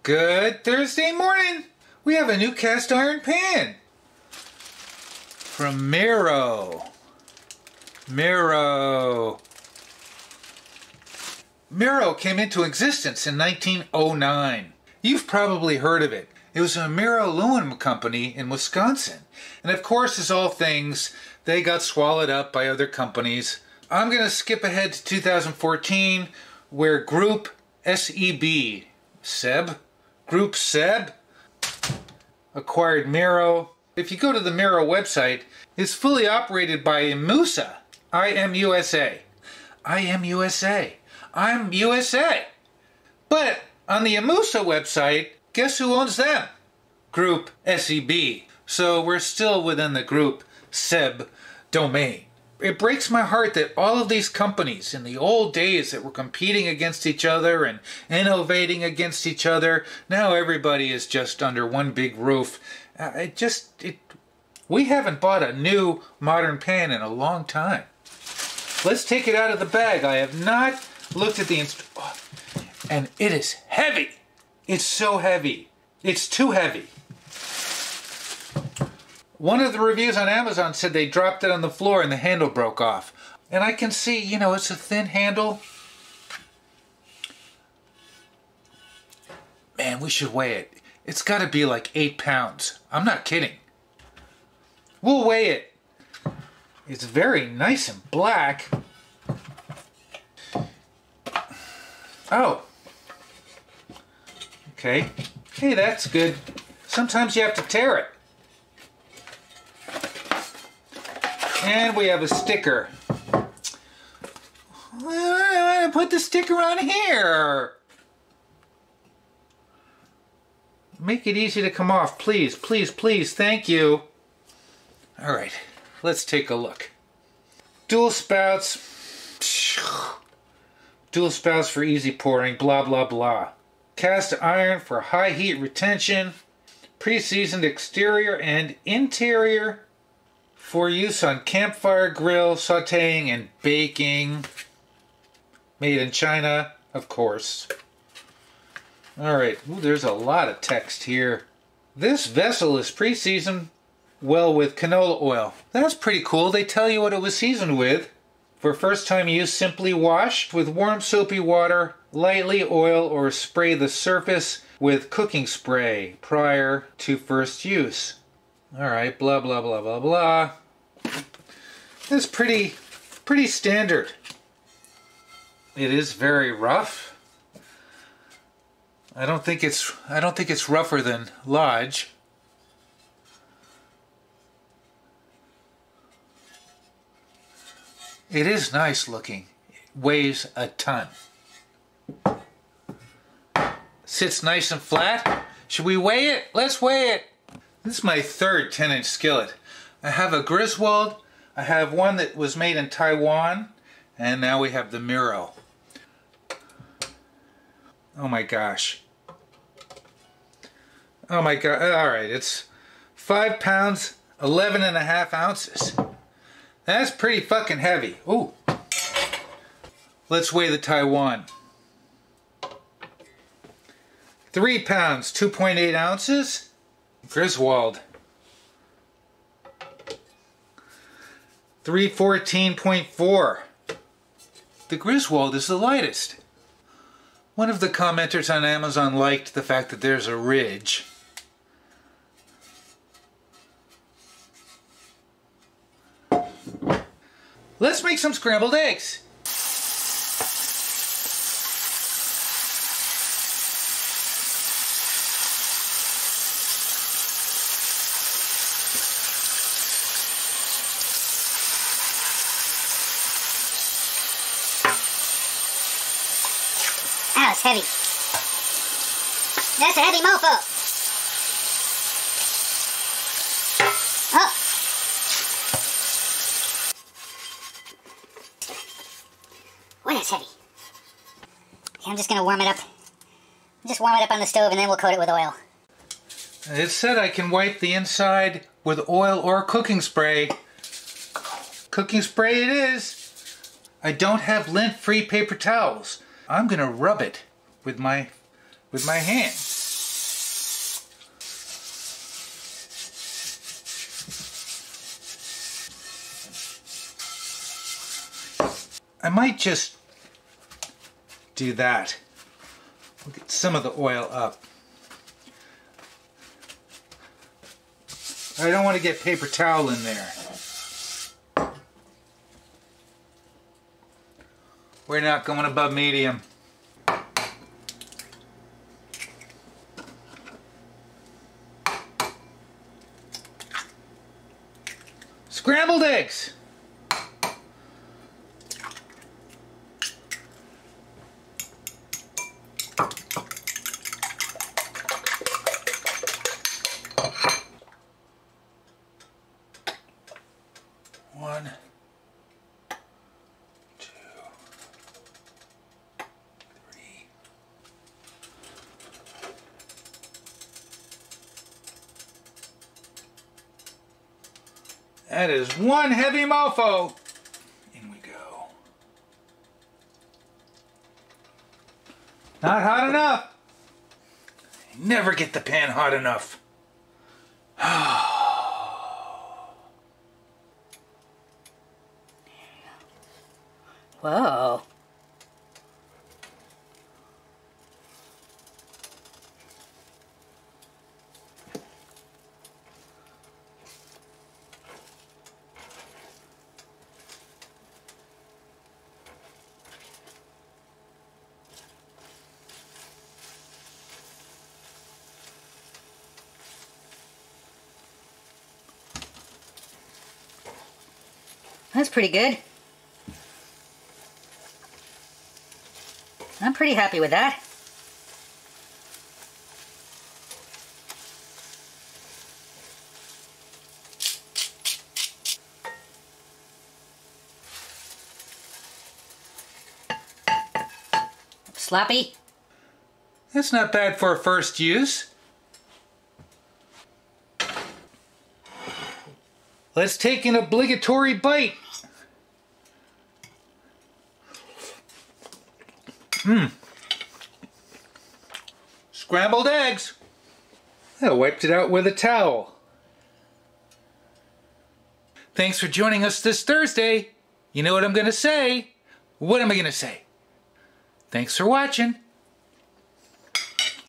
Good Thursday morning. We have a new cast iron pan from Mirro. Mirro came into existence in 1909. You've probably heard of it. It was a Mirro aluminum company in Wisconsin. And of course, as all things, they got swallowed up by other companies. I'm going to skip ahead to 2014, where Group Group SEB acquired Mirro. If you go to the Mirro website, it's fully operated by IMUSA. IMUSA. IMUSA. I'm USA. But on the IMUSA website, guess who owns them? Group SEB. So we're still within the Group SEB domain. It breaks my heart that all of these companies in the old days that were competing against each other and innovating against each other, now everybody is just under one big roof. We haven't bought a new modern pan in a long time. Let's take it out of the bag. I have not looked at the and it is heavy. It's so heavy. It's too heavy. One of the reviews on Amazon said they dropped it on the floor and the handle broke off. And I can see, it's a thin handle. Man, we should weigh it. It's got to be like 8 pounds. I'm not kidding. We'll weigh it. It's very nice and black. Oh. Okay. Hey, that's good. Sometimes you have to tear it. And we have a sticker. I want to put the sticker on here. Make it easy to come off, please, please, please. Thank you. All right, let's take a look. Dual spouts. Dual spouts for easy pouring, blah, blah, blah. Cast iron for high heat retention. Pre-seasoned exterior and interior. For use on campfire grill, sauteing, and baking. Made in China, of course. Alright, there's a lot of text here. This vessel is pre-seasoned well with canola oil. That's pretty cool. They tell you what it was seasoned with. For first time use, simply wash with warm soapy water, lightly oil, or spray the surface with cooking spray prior to first use. Alright, blah, blah, blah, blah, blah. It's pretty standard. It is very rough. I don't think it's rougher than Lodge. It is nice looking. It weighs a ton. Sits nice and flat. Should we weigh it? Let's weigh it. This is my third 10-inch skillet. I have a Griswold, I have one that was made in Taiwan, and now we have the Mirro. Oh my gosh. Oh my god, alright, it's 5 pounds, 11.5 ounces. That's pretty fucking heavy. Ooh. Let's weigh the Taiwan. 3 pounds, 2.8 ounces. Griswold. 314.4. The Griswold is the lightest. One of the commenters on Amazon liked the fact that there's a ridge. Let's make some scrambled eggs. Ow, it's heavy. That's a heavy mofo. Oh. Boy, that's heavy. Okay, I'm just gonna warm it up. Just warm it up on the stove and then we'll coat it with oil. It said I can wipe the inside with oil or cooking spray. Cooking spray it is. I don't have lint-free paper towels. I'm gonna rub it with my hand. I might just do that. We'll get some of the oil up. I don't want to get paper towel in there. We're not going above medium. Scrambled eggs. One, two, three. That is one heavy mofo. In we go. Not hot enough. Never get the pan hot enough. Whoa. That's pretty good. I'm pretty happy with that. Sloppy? That's not bad for a first use. Let's take an obligatory bite. Scrambled eggs. I wiped it out with a towel. Thanks for joining us this Thursday. You know what I'm going to say? What am I going to say? Thanks for watching.